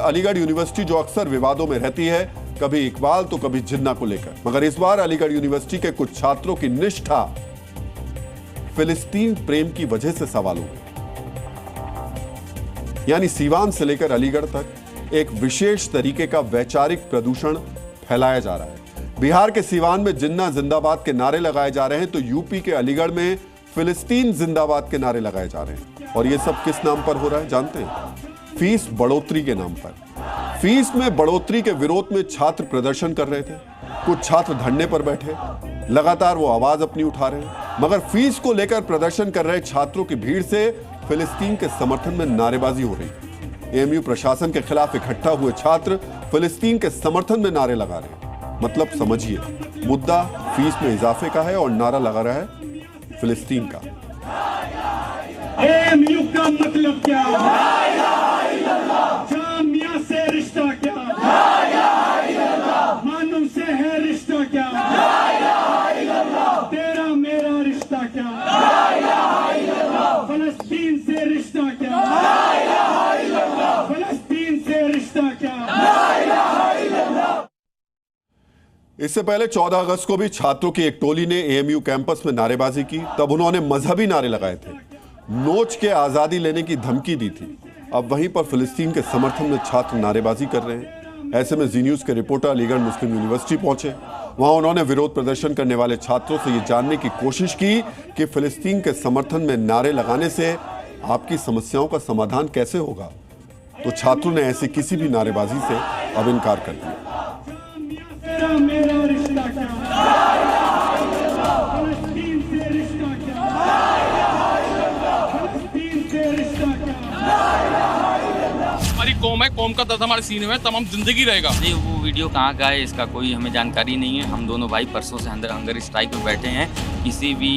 Aligarh university जो अक्सर विवादों में रहती है, कभी इकबाल तो कभी जिन्ना को लेकर, मगर इस बार अलीगढ़ यूनिवर्सिटी के कुछ छात्रों की निष्ठा फिलिस्तीन प्रेम की वजह से सवाल हो गई। यानी सीवान से लेकर अलीगढ़ तक एक विशेष तरीके का वैचारिक प्रदूषण फैलाया जा रहा है। बिहार के सीवान में जिन्ना जिंदाबाद के नारे लगाए जा रहे हैं, तो यूपी के अलीगढ़ में फिलिस्तीन जिंदाबाद के नारे लगाए जा रहे हैं। और ये सब किस नाम पर हो रहा है जानते हैं? फीस बढ़ोतरी के नाम पर। फीस में बढ़ोतरी के विरोध में छात्र प्रदर्शन कर रहे थे, कुछ छात्र धरने पर बैठे, लगातार वो आवाज अपनी उठा रहे हैं। मगर फीस को लेकर प्रदर्शन कर रहे छात्रों की भीड़ से फिलिस्तीन के समर्थन में नारेबाजी हो रही है। एएमयू प्रशासन के खिलाफ इकट्ठा हुए छात्र फिलिस्तीन के समर्थन में नारे लगा रहे हैं। मतलब समझिए, मुद्दा फीस में इजाफे का है और नारा लगा रहा है फिलिस्तीन का। एएमयू का मतलब क्या? जामिया से रिश्ता क्या? मानव से है रिश्ता क्या? तेरा मेरा रिश्ता क्या? फलस्तीन से रिश्ता क्या? फलस्तीन से रिश्ता क्या? इससे पहले 14 अगस्त को भी छात्रों की एक टोली ने एएमयू कैंपस में नारेबाजी की। तब उन्होंने मजहबी नारे लगाए थे, नोच के आजादी लेने की धमकी दी थी। अब वहीं पर फिलिस्तीन के समर्थन में छात्र नारेबाजी कर रहे हैं। ऐसे में जी न्यूज के रिपोर्टर अलीगढ़ मुस्लिम यूनिवर्सिटी पहुंचे। वहां उन्होंने विरोध प्रदर्शन करने वाले छात्रों से ये जानने की कोशिश की कि फिलिस्तीन के समर्थन में नारे लगाने से आपकी समस्याओं का समाधान कैसे होगा। तो छात्रों ने ऐसी किसी भी नारेबाजी से अब इनकार कर दिया। मेरा रिश्ता क्या? फलस्तीन से रिश्ता क्या? फलस्तीन से रिश्ता क्या? हमारी कौम है, कौम का दर्द हमारे सीने में तमाम जिंदगी रहेगा। जी, वो वीडियो कहाँ का है इसका कोई हमें जानकारी नहीं है। हम दोनों भाई परसों से हंगर स्ट्राइक पर बैठे हैं। किसी भी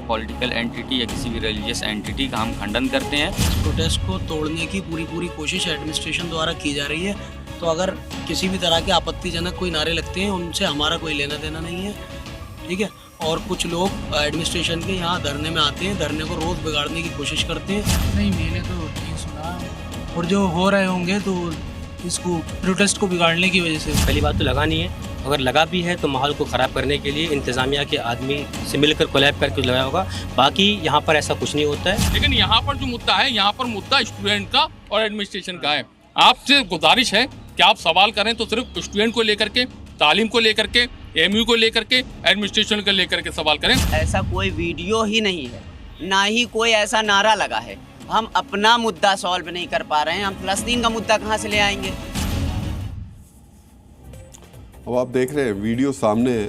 पॉलिटिकल एंटिटी या किसी भी रिलीजियस एंटिटी का हम खंडन करते हैं। प्रोटेस्ट को तोड़ने की पूरी कोशिश एडमिनिस्ट्रेशन द्वारा की जा रही है। तो अगर किसी भी तरह के आपत्तिजनक कोई नारे लगते हैं, उनसे हमारा कोई लेना देना नहीं है, ठीक है। और कुछ लोग एडमिनिस्ट्रेशन के यहाँ धरने में आते हैं, धरने को रोज़ बिगाड़ने की कोशिश करते हैं। नहीं, मैंने तो ठीक सुना, और जो हो रहे होंगे तो इसको प्रोटेस्ट को बिगाड़ने की वजह से। पहली बात तो लगा नहीं है, अगर लगा भी है तो माहौल को ख़राब करने के लिए इंतज़ामिया के आदमी से मिलकर कोलैब करके लगाया होगा। बाकी यहाँ पर ऐसा कुछ नहीं होता है। लेकिन यहाँ पर जो मुद्दा है, यहाँ पर मुद्दा स्टूडेंट का और एडमिनिस्ट्रेशन का है। आपसे गुजारिश है कि आप सवाल करें तो सिर्फ स्टूडेंट को लेकर के, तालीम को लेकर के, एएमयू को लेकर के, एडमिनिस्ट्रेशन को लेकर के सवाल करें। ऐसा कोई वीडियो ही नहीं है, ना ही कोई ऐसा नारा लगा है। हम अपना मुद्दा सॉल्व नहीं कर पा रहे हैं, हम फिलिस्तीन का मुद्दा कहाँ से ले आएंगे? अब आप देख रहे हैं वीडियो सामने है,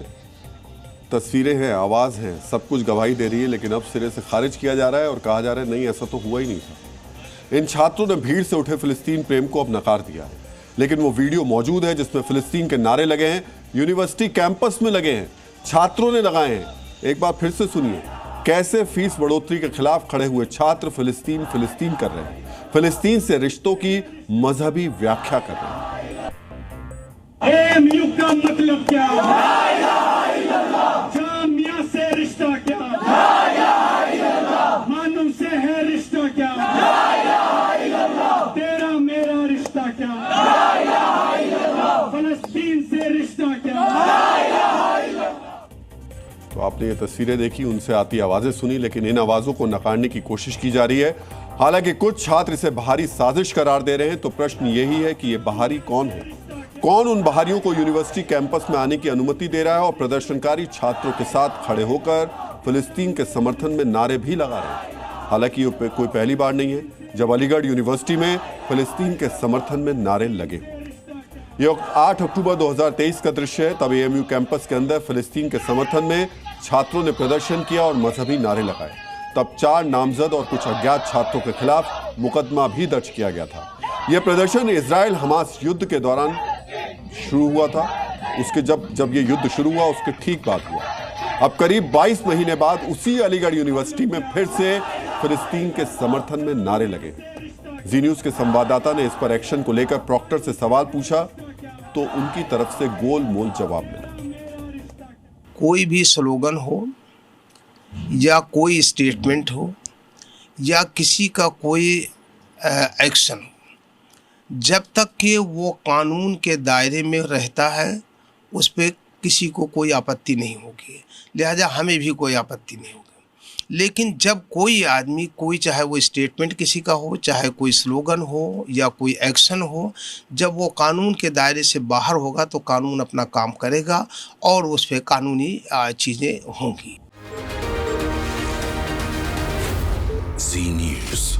तस्वीरें हैं, आवाज़ है, सब कुछ गवाही दे रही है, लेकिन अब सिरे से खारिज किया जा रहा है और कहा जा रहा है नहीं, ऐसा तो हुआ ही नहीं था। इन छात्रों ने भीड़ से उठे फिलिस्तीन प्रेम को अब नकार दिया है, लेकिन वो वीडियो मौजूद है जिसमें फिलिस्तीन के नारे लगे हैं, यूनिवर्सिटी कैंपस में लगे हैं, छात्रों ने लगाए हैं। एक बार फिर से सुनिए कैसे फीस बढ़ोतरी के खिलाफ खड़े हुए छात्र फिलिस्तीन फिलिस्तीन कर रहे हैं, फिलिस्तीन से रिश्तों की मजहबी व्याख्या कर रहे हैं। एएमयू का मतलब क्या? जामिया से रिश्ता क्या? मानव से है रिश्ता क्या? तेरा मेरा रिश्ता क्या? फलस्तीन से रिश्ता क्या? तो आपने ये तस्वीरें देखी, उनसे आती आवाजें सुनी, लेकिन इन आवाजों को नकारने की कोशिश की जा रही है। हालांकि कुछ छात्र इसे बाहरी साजिश करार दे रहे हैं। तो प्रश्न यही है कि ये बाहरी कौन है, कौन उन बाहरियों को यूनिवर्सिटी कैंपस में आने की अनुमति दे रहा है और प्रदर्शनकारी छात्रों के साथ खड़े होकर फिलिस्तीन के समर्थन में नारे भी लगा रहे हैं। हालांकि ये कोई पहली बार नहीं है जब अलीगढ़ यूनिवर्सिटी में फिलिस्तीन के समर्थन में नारे लगे। ये 8 अक्टूबर 2023 का दृश्य है। तब एएमयू कैंपस के अंदर फिलिस्तीन के समर्थन में छात्रों ने प्रदर्शन किया और मजहबी नारे लगाए। तब 4 नामजद और कुछ अज्ञात छात्रों के खिलाफ मुकदमा भी दर्ज किया गया था। यह प्रदर्शन इजराइल हमास युद्ध के दौरान शुरू हुआ था। उसके जब ये युद्ध शुरू हुआ उसके ठीक बाद हुआ। अब करीब 22 महीने बाद उसी अलीगढ़ यूनिवर्सिटी में फिर से फिलिस्तीन के समर्थन में नारे लगे। जी न्यूज के संवाददाता ने इस पर एक्शन को लेकर प्रॉक्टर से सवाल पूछा तो उनकी तरफ से गोलमोल जवाब मिला। कोई भी स्लोगन हो या कोई स्टेटमेंट हो या किसी का कोई एक्शन हो, जब तक कि वो कानून के दायरे में रहता है उस पर किसी को कोई आपत्ति नहीं होगी, लिहाजा हमें भी कोई आपत्ति नहीं होगी। लेकिन जब कोई आदमी, कोई चाहे वो स्टेटमेंट किसी का हो, चाहे कोई स्लोगन हो या कोई एक्शन हो, जब वो कानून के दायरे से बाहर होगा तो कानून अपना काम करेगा और उस पर कानूनी चीज़ें होंगी। जी न्यूज़।